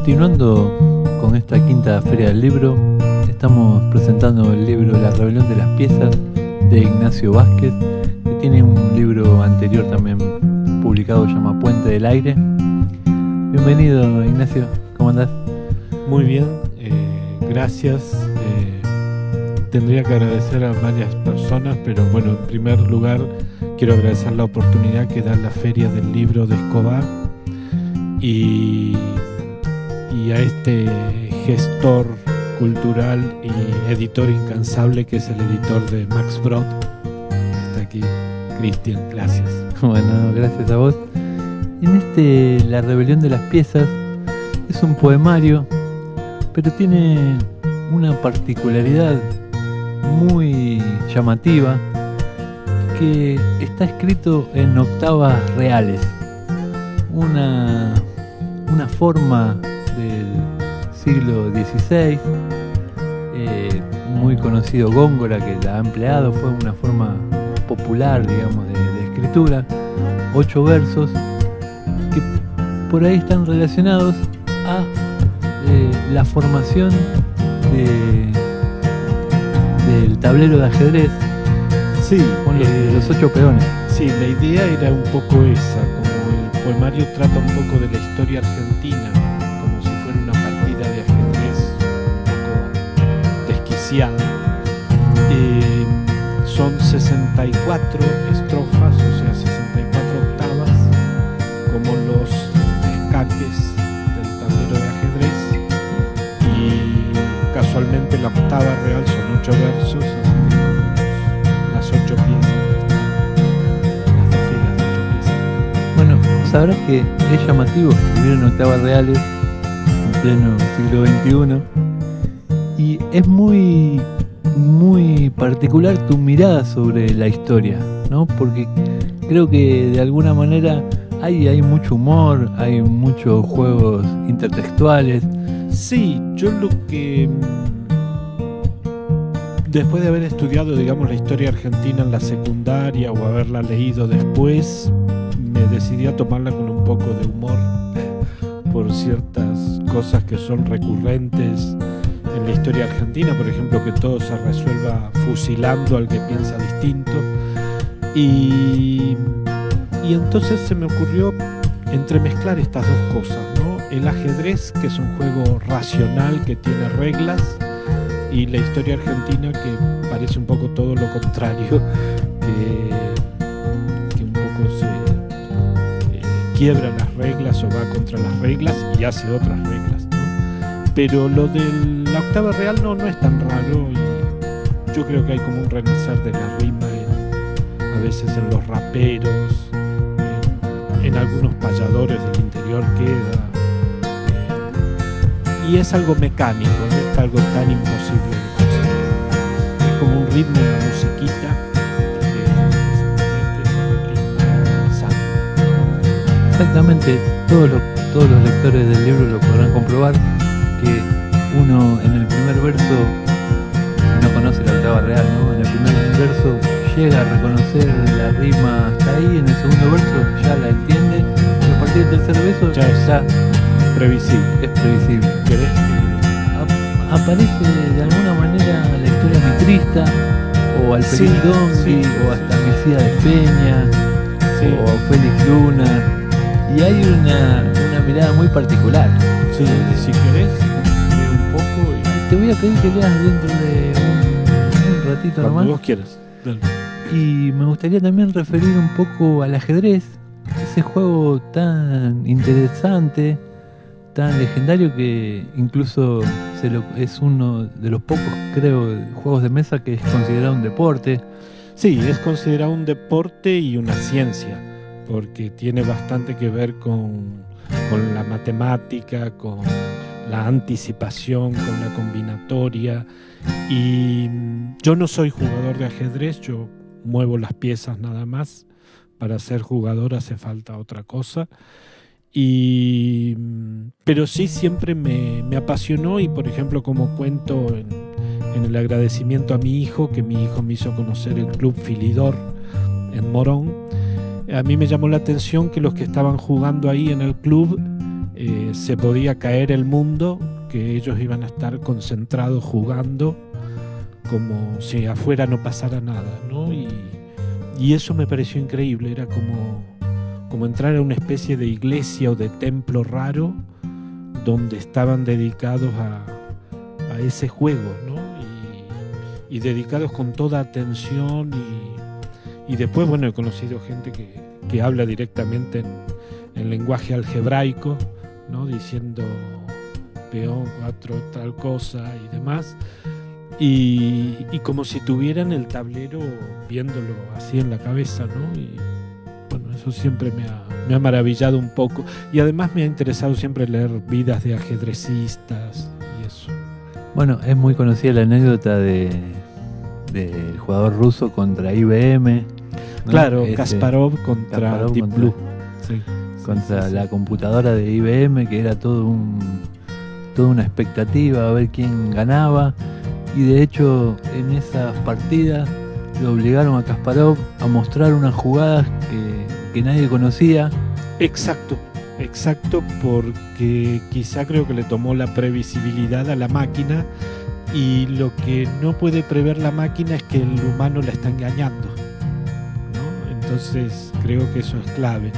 Continuando con esta quinta Feria del Libro, estamos presentando el libro La Rebelión de las Piezas de Ignacio Vázquez, que tiene un libro anterior también publicado que se llama Puente del Aire. Bienvenido, Ignacio, ¿cómo andás? Muy bien, gracias. Tendría que agradecer a varias personas, pero bueno, en primer lugar quiero agradecer la oportunidad que da la Feria del Libro de Escobar y a este gestor cultural y editor incansable que es el editor de Max Brod, que está aquí, Cristian, gracias. Bueno, gracias a vos. En La Rebelión de las Piezas es un poemario, pero tiene una particularidad muy llamativa, que está escrito en octavas reales, una forma del siglo XVI, muy conocido Góngora, que la ha empleado, fue una forma popular, digamos, de escritura, 8 versos, que por ahí están relacionados a la formación del tablero de ajedrez, sí, con los 8 peones. Sí, la idea era un poco esa, como el poemario trata un poco de la historia argentina, como si fuera una partida de ajedrez un poco desquiciada. Son 64 estrofas, o sea, 64 octavas, como los escaques del tablero de ajedrez, y casualmente la octava real son 8 versos, así que las 8 piezas, las 2 filas de 8 piezas. Bueno, sabrás que es llamativo escribir en octavas reales en pleno siglo XXI, y es muy particular tu mirada sobre la historia, ¿no? Porque creo que de alguna manera hay mucho humor, hay muchos juegos intertextuales. Sí, yo lo que, después de haber estudiado, digamos, la historia argentina en la secundaria o haberla leído después, me decidí a tomarla con un poco de humor por ciertas cosas que son recurrentes en la historia argentina, por ejemplo, que todo se resuelva fusilando al que piensa distinto. Y entonces se me ocurrió entremezclar estas dos cosas, ¿no? El ajedrez, que es un juego racional que tiene reglas, y la historia argentina, que parece un poco todo lo contrario, que un poco se quiebra las reglas o va contra las reglas y hace otras reglas, ¿no? Pero lo de la octava real no es tan raro, y yo creo que hay como un renacer de la rima a veces en los raperos, en algunos payadores del interior queda, y es algo mecánico, no es algo tan imposible de conseguir. Es como un ritmo, una musiquita que Exactamente, todos los lectores del libro lo podrán comprobar, que uno en el primer verso no conoce la octava real, ¿no? En el primer verso llega a reconocer la rima hasta ahí, en el segundo verso ya la entiende, y a partir del tercer verso ya es previsible. Es previsible. ¿Querés que aparece de alguna manera la historia mitrista, o Alperín Dondi, o hasta Mesías de Peña, o Félix Luna, y hay una mirada muy particular. Sí, si querés, leo un poco y te voy a pedir que leas dentro de un ratito cuando nomás. vos quieras. Dale. Y me gustaría también referir un poco al ajedrez, ese juego tan interesante, tan legendario, que incluso es uno de los pocos, creo, juegos de mesa que es considerado un deporte. Sí, es considerado un deporte y una ciencia, porque tiene bastante que ver con la matemática, con la anticipación, con la combinatoria. Y yo no soy jugador de ajedrez, yo muevo las piezas nada más. Para ser jugador hace falta otra cosa. Pero sí, siempre me apasionó, y por ejemplo, como cuento en el agradecimiento a mi hijo, que mi hijo me hizo conocer el Club Filidor en Morón, a mí me llamó la atención que los que estaban jugando ahí en el club se podía caer el mundo, que ellos iban a estar concentrados jugando como si afuera no pasara nada, ¿no? Y eso me pareció increíble, era como entrar a una especie de iglesia o de templo raro donde estaban dedicados a ese juego, ¿no? Y dedicados con toda atención y después, bueno, he conocido gente que habla directamente en lenguaje algebraico, ¿no? Diciendo peón, 4, tal cosa y demás. Y como si tuvieran el tablero viéndolo así en la cabeza, ¿no? Y bueno, eso siempre me ha maravillado un poco. Y además me ha interesado siempre leer vidas de ajedrecistas y eso. Bueno, es muy conocida la anécdota del jugador ruso contra IBM, ¿no? Claro, Kasparov contra Deep Blue. Sí, contra la computadora de IBM, que era toda una expectativa a ver quién ganaba. Y de hecho, en esas partidas lo obligaron a Kasparov a mostrar unas jugadas que nadie conocía. Exacto, porque quizá creo que le tomó la previsibilidad a la máquina, y lo que no puede prever la máquina es que el humano la está engañando, ¿no? Entonces creo que eso es clave.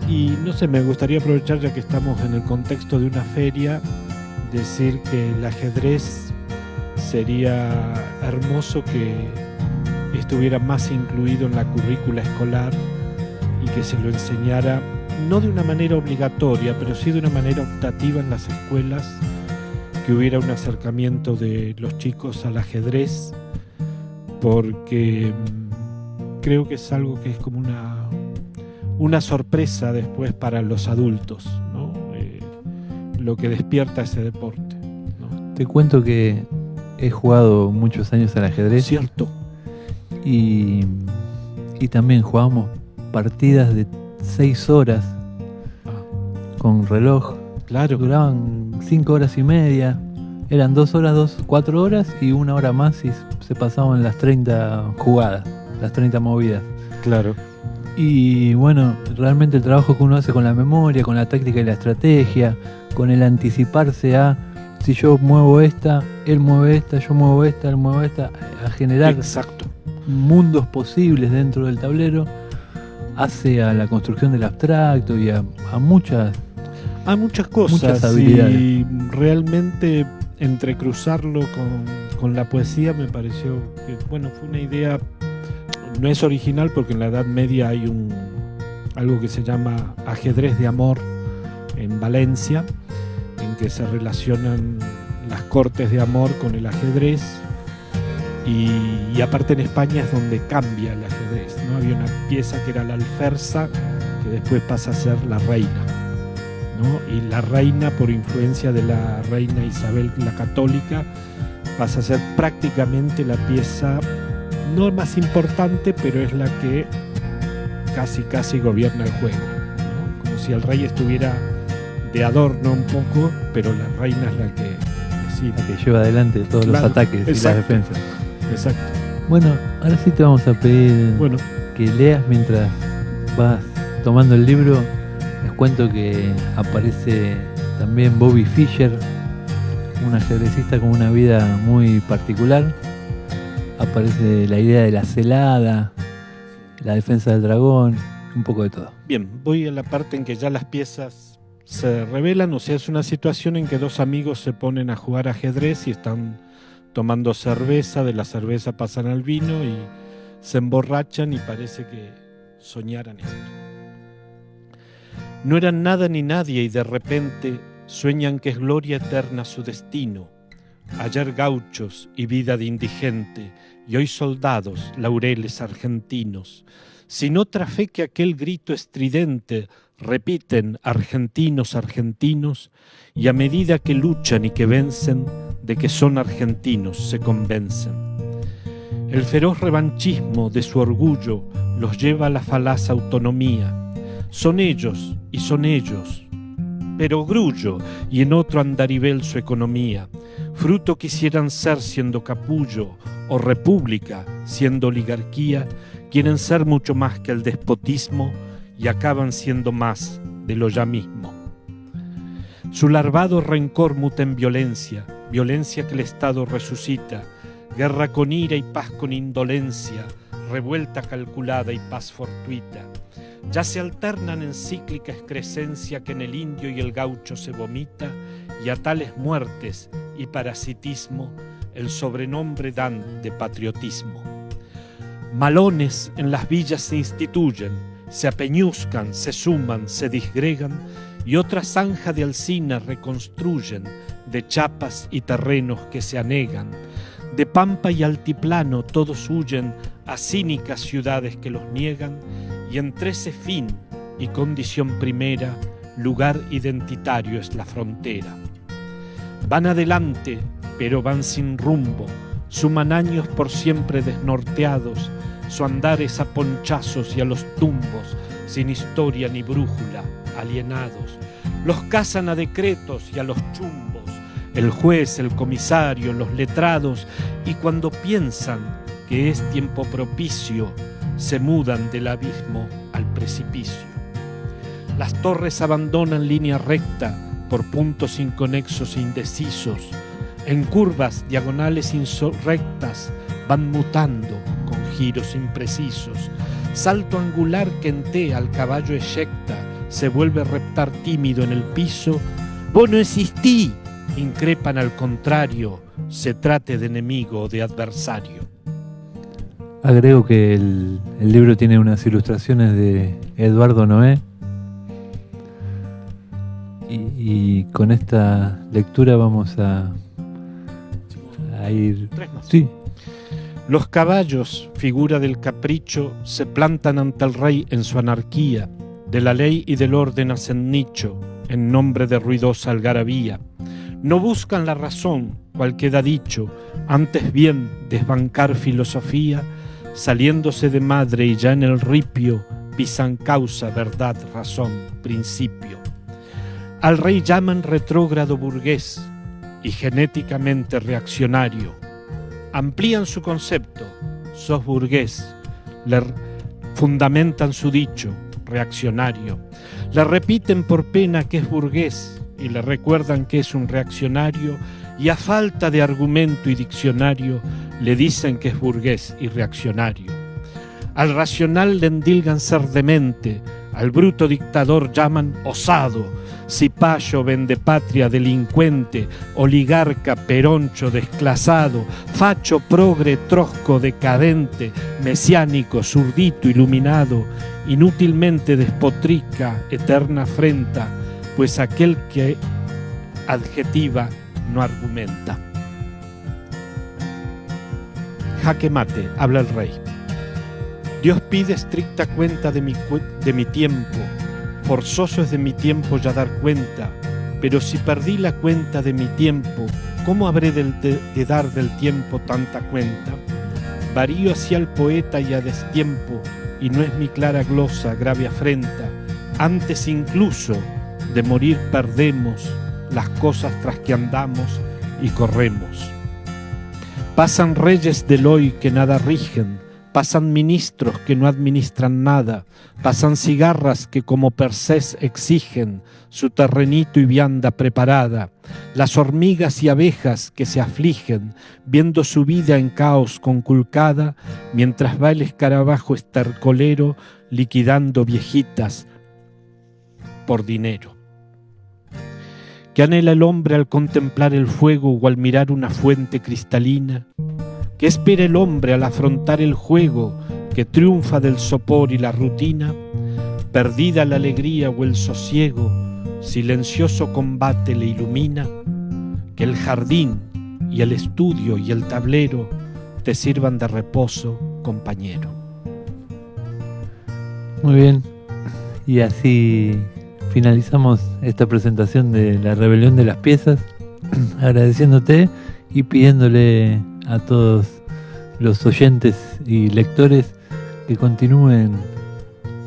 Y no sé, me gustaría aprovechar, ya que estamos en el contexto de una feria, decir que el ajedrez sería hermoso que estuviera más incluido en la currícula escolar y que se lo enseñara, no de una manera obligatoria, pero sí de una manera optativa en las escuelas, que hubiera un acercamiento de los chicos al ajedrez, porque creo que es algo que es como una sorpresa después para los adultos, ¿no? Lo que despierta ese deporte, ¿no? Te cuento que he jugado muchos años al ajedrez. Cierto. Y también jugábamos partidas de 6 horas con reloj. Claro. Duraban 5 horas y media. Eran 2 horas, 4 horas y 1 hora más, y se pasaban las 30 jugadas, las 30 movidas. Claro. Y bueno, realmente el trabajo que uno hace con la memoria, con la táctica y la estrategia, con el anticiparse a, si yo muevo esta, él mueve esta, yo muevo esta, él mueve esta, a generar Exacto. mundos posibles dentro del tablero, hace a la construcción del abstracto y a muchas cosas. Muchas habilidades. Y realmente entrecruzarlo con la poesía me pareció que, bueno, fue una idea. No es original, porque en la Edad Media hay algo que se llama ajedrez de amor en Valencia, en que se relacionan las cortes de amor con el ajedrez, y aparte en España es donde cambia el ajedrez, ¿no? Había una pieza que era la alferza, que después pasa a ser la reina, ¿no? Y la reina, por influencia de la reina Isabel la Católica, pasa a ser prácticamente la pieza no más importante, pero es la que casi gobierna el juego, ¿no? Como si el rey estuviera de adorno un poco, pero la reina es la que decide. La que lleva adelante todos los ataques. Exacto. Y las defensas. Exacto. Bueno, ahora sí te vamos a pedir que leas mientras vas tomando el libro. Les cuento que aparece también Bobby Fischer, un ajedrecista con una vida muy particular. Aparece la idea de la celada, la defensa del dragón, un poco de todo. Bien, voy a la parte en que ya las piezas se revelan. O sea, es una situación en que dos amigos se ponen a jugar ajedrez y están tomando cerveza. De la cerveza pasan al vino y se emborrachan, y parece que soñaran esto. No eran nada ni nadie, y de repente sueñan que es gloria eterna su destino. Ayer gauchos y vida de indigente, y hoy soldados, laureles argentinos. Sin otra fe que aquel grito estridente, repiten argentinos, argentinos, y a medida que luchan y que vencen, de que son argentinos se convencen. El feroz revanchismo de su orgullo los lleva a la falaz autonomía. Son ellos y son ellos, pero grullo, y en otro andarivel su economía. Fruto quisieran ser siendo capullo, o república siendo oligarquía. Quieren ser mucho más que el despotismo, y acaban siendo más de lo ya mismo. Su larvado rencor muta en violencia, violencia que el Estado resucita, guerra con ira y paz con indolencia, revuelta calculada y paz fortuita. Ya se alternan en cíclica excrescencia que en el indio y el gaucho se vomita, y a tales muertes y parasitismo el sobrenombre dan de patriotismo. Malones en las villas se instituyen, se apeñuzcan, se suman, se disgregan, y otra zanja de alcinas reconstruyen, de chapas y terrenos que se anegan. De pampa y altiplano todos huyen a cínicas ciudades que los niegan, y entre ese fin y condición primera, lugar identitario es la frontera. Van adelante, pero van sin rumbo, suman años por siempre desnorteados, su andar es a ponchazos y a los tumbos, sin historia ni brújula, alienados. Los cazan a decretos y a los chumbos, el juez, el comisario, los letrados, y cuando piensan que es tiempo propicio, se mudan del abismo al precipicio. Las torres abandonan línea recta por puntos inconexos e indecisos. En curvas diagonales insurrectas van mutando con giros imprecisos. Salto angular que entea al caballo eyecta, se vuelve reptar tímido en el piso. «Vos no existí», increpan al contrario, se trate de enemigo o de adversario. Agrego que el libro tiene unas ilustraciones de Eduardo Noé, y con esta lectura vamos a ir... Tres más. Sí. Los caballos, figura del capricho, se plantan ante el rey en su anarquía, de la ley y del orden hacen nicho, en nombre de ruidosa algarabía. No buscan la razón, cual queda dicho, antes bien desbancar filosofía, saliéndose de madre y ya en el ripio, pisan causa, verdad, razón, principio. Al rey llaman retrógrado burgués y genéticamente reaccionario. Amplían su concepto, sos burgués, le fundamentan su dicho, reaccionario. Le repiten por pena que es burgués y le recuerdan que es un reaccionario, y a falta de argumento y diccionario le dicen que es burgués y reaccionario. Al racional le endilgan ser demente, al bruto dictador llaman osado, cipayo, vendepatria, delincuente, oligarca, peroncho, desclasado, facho, progre, trosco, decadente, mesiánico, zurdito, iluminado, inútilmente despotrica, eterna afrenta, pues aquel que adjetiva no argumenta. Jaque mate, habla el rey. Dios pide estricta cuenta de mi tiempo. Forzoso es de mi tiempo ya dar cuenta, pero si perdí la cuenta de mi tiempo, ¿cómo habré de dar del tiempo tanta cuenta? Varío hacia el poeta y a destiempo, y no es mi clara glosa grave afrenta. Antes incluso de morir perdemos las cosas tras que andamos y corremos. Pasan reyes del hoy que nada rigen, pasan ministros que no administran nada, pasan cigarras que como Persés exigen su terrenito y vianda preparada, las hormigas y abejas que se afligen viendo su vida en caos conculcada, mientras va el escarabajo estercolero liquidando viejitas por dinero. ¿Qué anhela el hombre al contemplar el fuego o al mirar una fuente cristalina? ¿Qué espera el hombre al afrontar el juego que triunfa del sopor y la rutina? Perdida la alegría o el sosiego, silencioso combate le ilumina. Que el jardín y el estudio y el tablero te sirvan de reposo, compañero. Muy bien, y así finalizamos esta presentación de La Rebelión de las Piezas, agradeciéndote y pidiéndole a todos los oyentes y lectores que continúen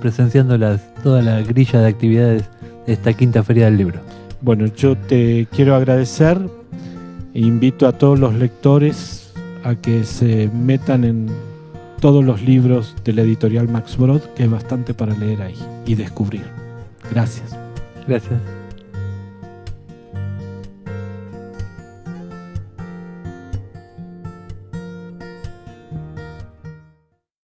presenciando toda la grilla de actividades de esta quinta Feria del Libro. Bueno, yo te quiero agradecer e invito a todos los lectores a que se metan en todos los libros de la editorial Max Brod, que es bastante para leer ahí y descubrir. Gracias. Gracias.